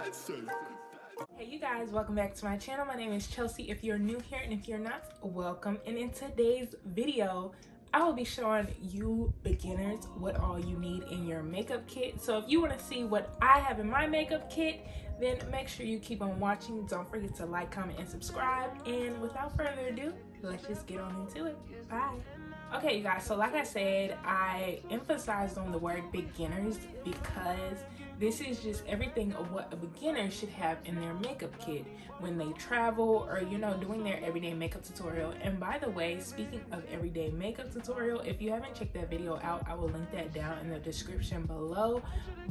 Hey you guys, welcome back to my channel. My name is Chelsea if you're new here, and if you're not, welcome. And in today's video I will be showing you beginners what all you need in your makeup kit. So if you want to see what I have in my makeup kit, then make sure you keep on watching. Don't forget to like, comment, and subscribe. And without further ado, let's just get on into it. Bye. Okay you guys, so like I said, I emphasized on the word beginners because this is just everything of what a beginner should have in their makeup kit when they travel or, you know, doing their everyday makeup tutorial. And by the way, speaking of everyday makeup tutorial, if you haven't checked that video out, I will link that down in the description below.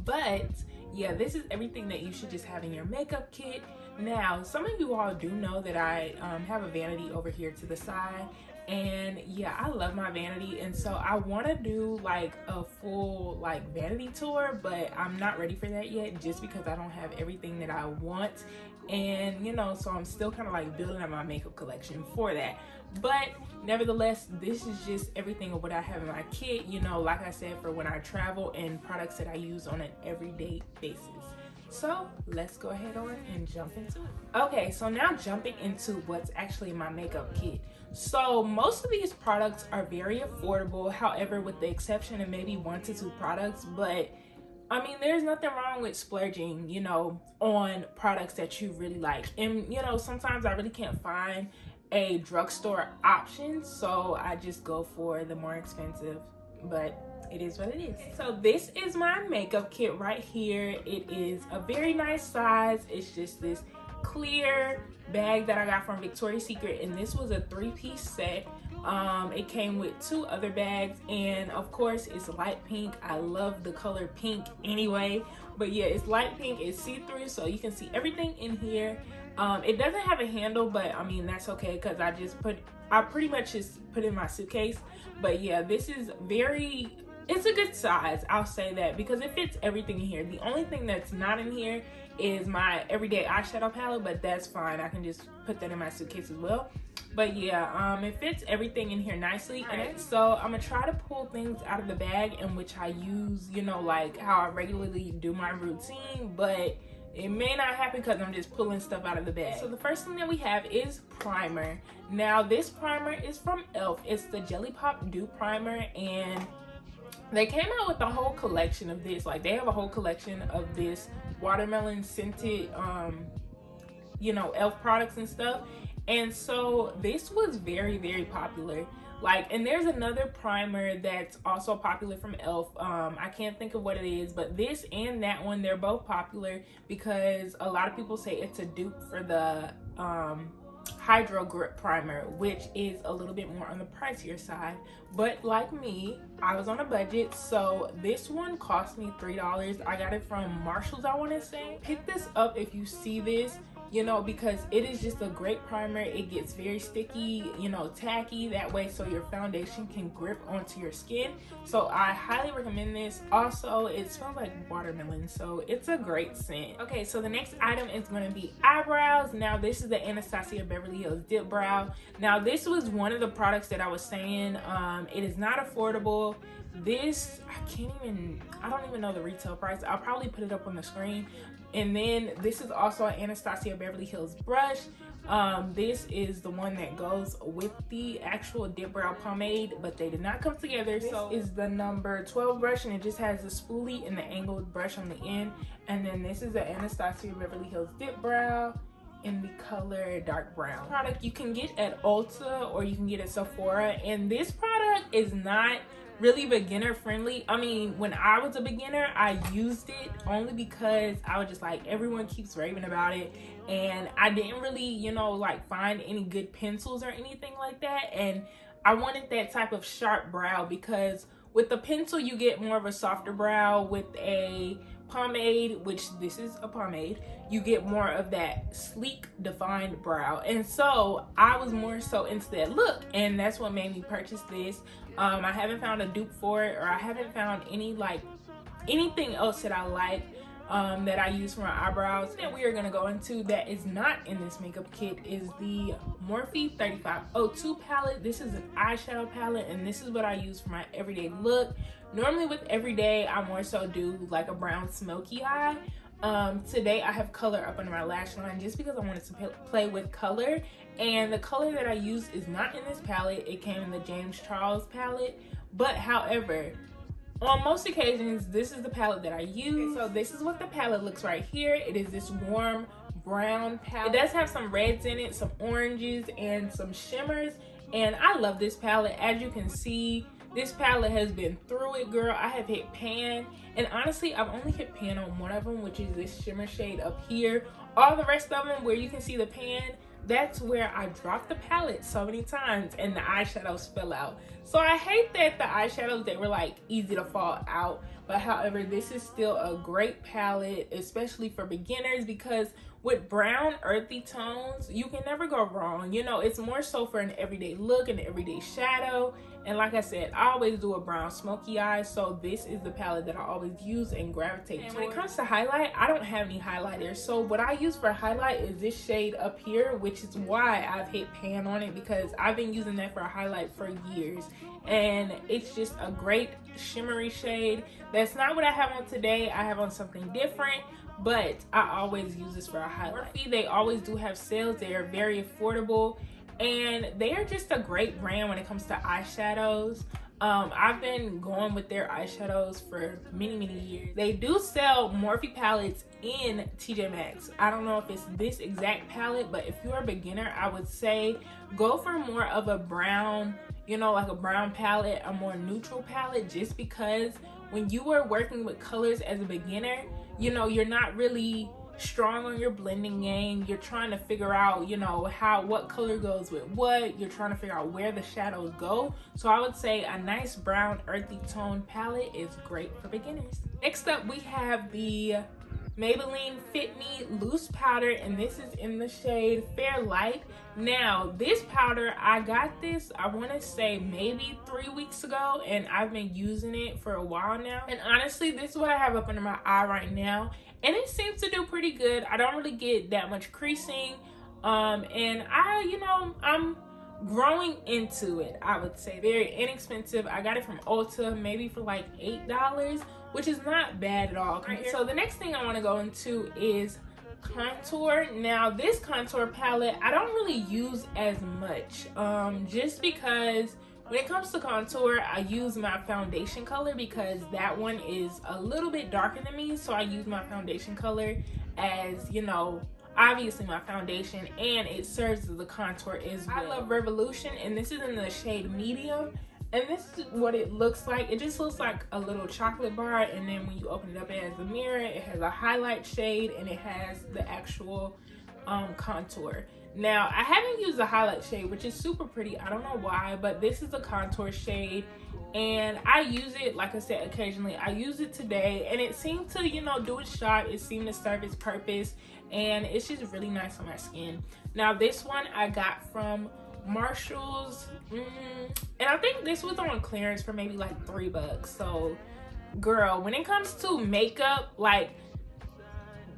But yeah, this is everything that you should just have in your makeup kit. Now, some of you all do know that I have a vanity over here to the side. And yeah, I love my vanity, and so I want to do like a full like vanity tour, but I'm not ready for that yet just because I don't have everything that I want. And you know, so I'm still kind of like building up my makeup collection for that. But nevertheless, this is just everything of what I have in my kit, you know, like I said, for when I travel and products that I use on an everyday basis. So let's go ahead on and jump into it. Okay, so now jumping into what's actually in my makeup kit. So most of these products are very affordable, however, with the exception of maybe 1 to 2 products. But I mean, there's nothing wrong with splurging, you know, on products that you really like. And you know, sometimes I really can't find a drugstore option, so I just go for the more expensive, but it is what it is. So this is my makeup kit right here. It is a very nice size. It's just this clear bag that I got from Victoria's Secret, and this was a 3-piece set. It came with 2 other bags, and of course it's light pink. I love the color pink anyway, but yeah, it's light pink. It's see-through, so you can see everything in here. It doesn't have a handle, but I mean that's okay because I pretty much just put it in my suitcase. But yeah, this is it's a good size, I'll say that, because it fits everything in here. The only thing that's not in here is my everyday eyeshadow palette, but that's fine. I can just put that in my suitcase as well. But yeah, it fits everything in here nicely. And so I'm gonna try to pull things out of the bag in which I use, you know, like how I regularly do my routine, but it may not happen because I'm just pulling stuff out of the bag. So the first thing that we have is primer. Now this primer is from e.l.f. It's the Jelly Pop Dew Primer, and they came out with a whole collection of this. Like, they have a whole collection of this watermelon scented you know, e.l.f. products and stuff. And so this was very, very popular. Like, and there's another primer that's also popular from e.l.f. I can't think of what it is, but this and that one, they're both popular because a lot of people say it's a dupe for the Hydro Grip Primer, which is a little bit more on the pricier side. But like me, I was on a budget, so this one cost me $3. I got it from Marshall's, I want to say. Pick this up if you see this, you know, because it is just a great primer. It gets very sticky, you know, tacky that way, so your foundation can grip onto your skin. So I highly recommend this. Also, it smells like watermelon, so it's a great scent. Okay, so the next item is going to be eyebrows. Now this is the Anastasia Beverly Hills Dip Brow. Now this was one of the products that I was saying, it is not affordable. This, I don't even know the retail price. I'll probably put it up on the screen. And then this is also an Anastasia Beverly Hills brush. This is the one that goes with the actual dip brow pomade, but they did not come together. So this is the number 12 brush, and it just has the spoolie and the angled brush on the end. And then this is the Anastasia Beverly Hills Dip Brow in the color dark brown. Product you can get at Ulta or you can get at Sephora, and this product is not really beginner friendly. I mean, when I was a beginner, I used it only because I was just like, everyone keeps raving about it, and I didn't really, you know, like find any good pencils or anything like that. And I wanted that type of sharp brow because with the pencil you get more of a softer brow. With a pomade, which this is a pomade, you get more of that sleek defined brow. And so I was more so into that look, and that's what made me purchase this. I haven't found a dupe for it, or I haven't found anything else that I like that I use for my eyebrows. That we are going to go into that is not in this makeup kit is the Morphe 3502 palette. This is an eyeshadow palette, and this is what I use for my everyday look. Normally with everyday, I more so do like a brown smoky eye. Today I have color up under my lash line just because I wanted to play with color, and the color that I used is not in this palette. It came in the James Charles palette, but however, on most occasions this is the palette that I use. So this is what the palette looks right here. It is this warm brown palette. It does have some reds in it, some oranges, and some shimmers, and I love this palette. As you can see, this palette has been through it, girl. I have hit pan, and honestly, I've only hit pan on one of them, which is this shimmer shade up here. All the rest of them, where you can see the pan, that's where I dropped the palette so many times and the eyeshadows fell out. So I hate that the eyeshadows, they were like easy to fall out. But however, this is still a great palette, especially for beginners, because with brown earthy tones, you can never go wrong. You know, it's more so for an everyday look, an everyday shadow. And like I said, I always do a brown smoky eye, so this is the palette that I always use and gravitate towards. When it comes to highlight, I don't have any highlighters. So what I use for highlight is this shade up here, which is why I've hit pan on it, because I've been using that for a highlight for years. And it's just a great shimmery shade. That's not what I have on today. I have on something different, but I always use this for a highlight. Morphe, they always do have sales. They are very affordable, and they are just a great brand when it comes to eyeshadows. I've been going with their eyeshadows for many years. They do sell Morphe palettes in TJ Maxx. I don't know if it's this exact palette, but if you're a beginner, I would say go for more of a brown, you know, like a brown palette, a more neutral palette, just because when you are working with colors as a beginner, you know, you're not really strong on your blending game. You're trying to figure out, you know, what color goes with what. You're trying to figure out where the shadows go. So I would say a nice brown earthy tone palette is great for beginners. Next up, we have the Maybelline Fit Me loose powder, and this is in the shade Fair Light. Now this powder, I got this, I want to say maybe 3 weeks ago, and I've been using it for a while now. And honestly, this is what I have up under my eye right now, and it seems to do pretty good. I don't really get that much creasing, and I'm growing into it. I would say very inexpensive. I got it from Ulta, maybe for like $8, which is not bad at all. Right, so the next thing I want to go into is contour. Now this contour palette I don't really use as much, just because when it comes to contour, I use my foundation color, because that one is a little bit darker than me. So I use my foundation color as, you know, obviously my foundation, and it serves as the contour as well. I love Revolution, and this is in the shade medium, and this is what it looks like. It just looks like a little chocolate bar, and then when you open it up, it has the mirror, it has a highlight shade, and it has the actual contour. Now I haven't used the highlight shade, which is super pretty. I don't know why, but this is a contour shade, and I use it, like I said, occasionally. I use it today, and it seemed to, you know, do its job. It seemed to serve its purpose, and it's just really nice on my skin. Now this one I got from Marshall's, and I think this was on clearance for maybe like $3. So girl, when it comes to makeup, like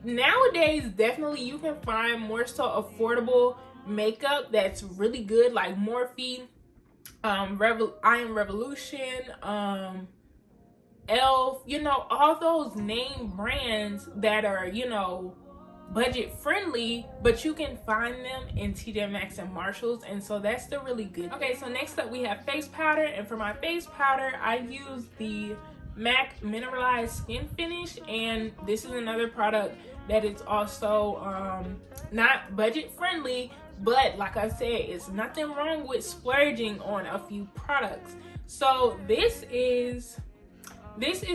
nowadays, definitely you can find more so affordable makeup that's really good, like Morphe, I Am Revolution, Elf, you know, all those name brands that are, you know, budget friendly, but you can find them in TJ Maxx and Marshalls, and so that's the really good. Okay, so next up we have face powder, and for my face powder I use the MAC Mineralized Skin Finish, and this is another product that is also not budget friendly, but like I said, it's nothing wrong with splurging on a few products. So this is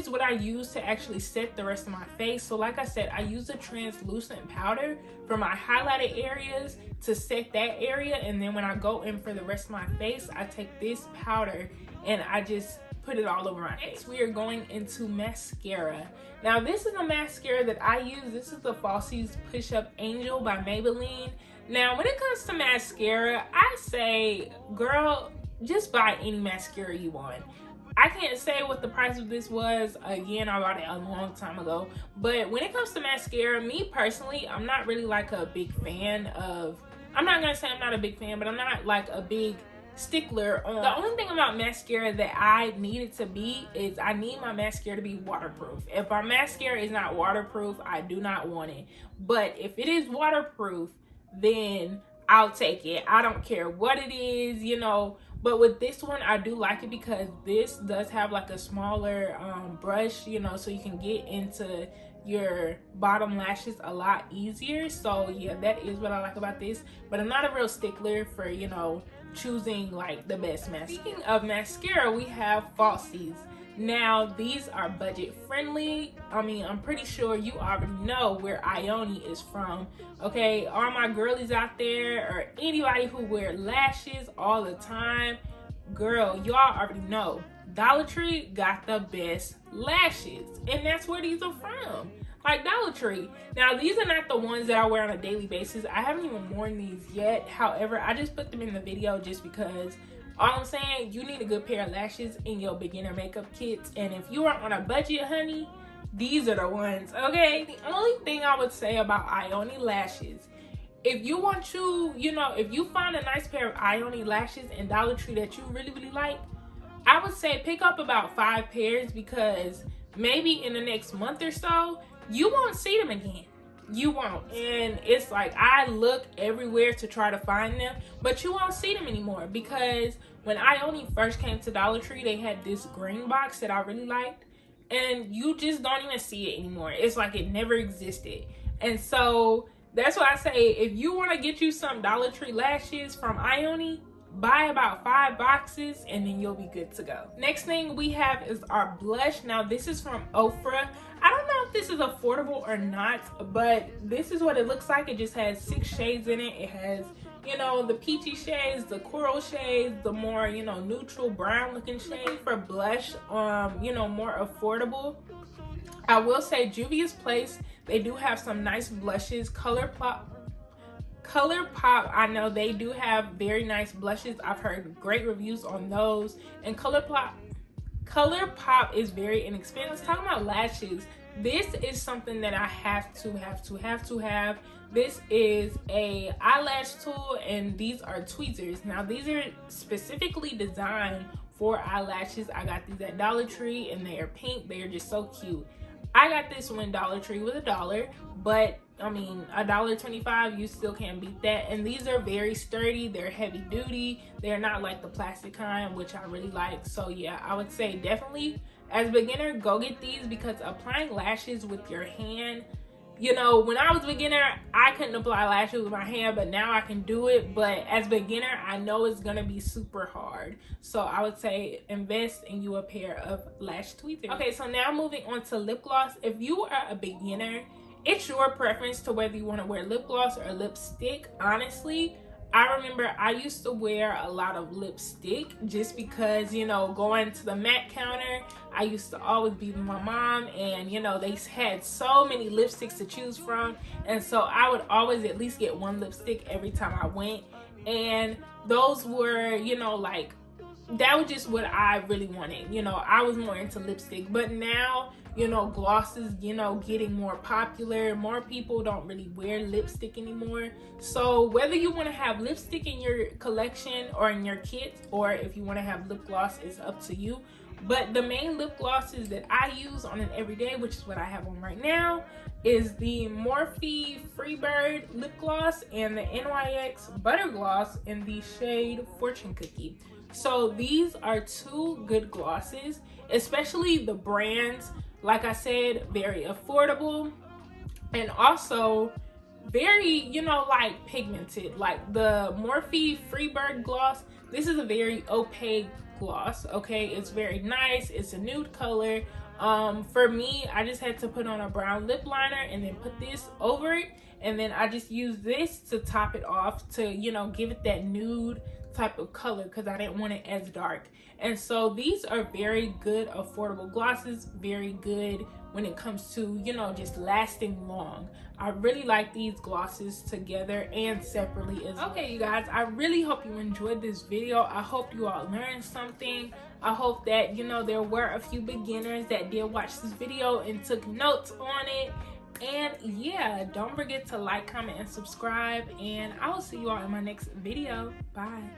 what I use to actually set the rest of my face. So like I said, I use a translucent powder for my highlighted areas to set that area, and then when I go in for the rest of my face, I take this powder and I just put it all over my face. Next, we are going into mascara. Now this is a mascara that I use. This is the Falsies Push Up Angel by Maybelline. Now when it comes to mascara, I say, girl, just buy any mascara you want. I can't say what the price of this was. Again, I bought it a long time ago. But when it comes to mascara, me personally, I'm not really like a big fan of, I'm not gonna say I'm not a big fan, but I'm not like a big stickler on. The only thing about mascara that I need it to be is I need my mascara to be waterproof. If our mascara is not waterproof, I do not want it. But if it is waterproof, then I'll take it. I don't care what it is, you know. But with this one, I do like it because this does have like a smaller brush, you know, so you can get into your bottom lashes a lot easier. So yeah, that is what I like about this. But I'm not a real stickler for, you know, choosing like the best mascara. Speaking of mascara, we have falsies. Now these are budget friendly. I mean, I'm pretty sure you already know where Ioni is from. Okay, all my girlies out there or anybody who wear lashes all the time, girl, y'all already know Dollar Tree got the best lashes, and that's where these are from, like Dollar Tree. Now these are not the ones that I wear on a daily basis. I haven't even worn these yet. However, I just put them in the video just because all I'm saying, you need a good pair of lashes in your beginner makeup kits. And if you are on a budget, honey, these are the ones, okay? The only thing I would say about Ioni lashes, if you want to, you know, if you find a nice pair of Ioni lashes in Dollar Tree that you really, really like, I would say pick up about 5 pairs, because maybe in the next month or so, you won't see them again. You won't. And it's like, I look everywhere to try to find them, but you won't see them anymore, because when Ioni first came to Dollar Tree, they had this green box that I really liked, and you just don't even see it anymore. It's like it never existed. And so that's why I say, if you want to get you some Dollar Tree lashes from Ioni, buy about 5 boxes and then you'll be good to go. Next thing we have is our blush. Now this is from Ofra. I don't know if this is affordable or not, but this is what it looks like. It just has 6 shades in it. It has, you know, the peachy shades, the coral shades, the more, you know, neutral brown looking shade. For blush, you know, more affordable, I will say Juvia's Place, they do have some nice blushes. ColourPop, I know they do have very nice blushes. I've heard great reviews on those. And ColourPop is very inexpensive. Let's talk about lashes. This is something that I have to have. This is a eyelash tool, and these are tweezers. Now these are specifically designed for eyelashes. I got these at Dollar Tree and they are pink. They are just so cute. I got this when Dollar Tree was $1, but I mean, $1.25, you still can't beat that. And these are very sturdy. They're heavy duty. They're not like the plastic kind, which I really like. So yeah, I would say definitely as a beginner, go get these, because applying lashes with your hand, you know, when I was a beginner, I couldn't apply lashes with my hand, but now I can do it. But as a beginner, I know it's gonna be super hard. So I would say invest in you a pair of lash tweezers. Okay, so now moving on to lip gloss. If you are a beginner, it's your preference to whether you want to wear lip gloss or lipstick. Honestly, I remember I used to wear a lot of lipstick just because, you know, going to the MAC counter, I used to always be with my mom, and, you know, they had so many lipsticks to choose from. And so I would always at least get one lipstick every time I went. And those were, you know, like, that was just what I really wanted. You know, I was more into lipstick. But now, you know, glosses, you know, getting more popular. More people don't really wear lipstick anymore. So whether you want to have lipstick in your collection or in your kit, or if you want to have lip gloss, is up to you. But the main lip glosses that I use on an everyday, which is what I have on right now, is the Morphe Freebird lip gloss and the NYX Butter Gloss in the shade Fortune Cookie. So these are 2 good glosses, especially the brands. Like I said, very affordable, and also very, you know, like pigmented. Like the Morphe Freebird gloss, this is a very opaque gloss, okay? It's very nice. It's a nude color. For me, I just had to put on a brown lip liner and then put this over it, and then I just use this to top it off to, you know, give it that nude type of color, because I didn't want it as dark. And so these are very good affordable glosses, very good when it comes to, you know, just lasting long. I really like these glosses together and separately as well. Okay, you guys, I really hope you enjoyed this video. I hope you all learned something. I hope that, you know, there were a few beginners that did watch this video and took notes on it. And yeah, don't forget to like, comment, and subscribe, and I will see you all in my next video. Bye.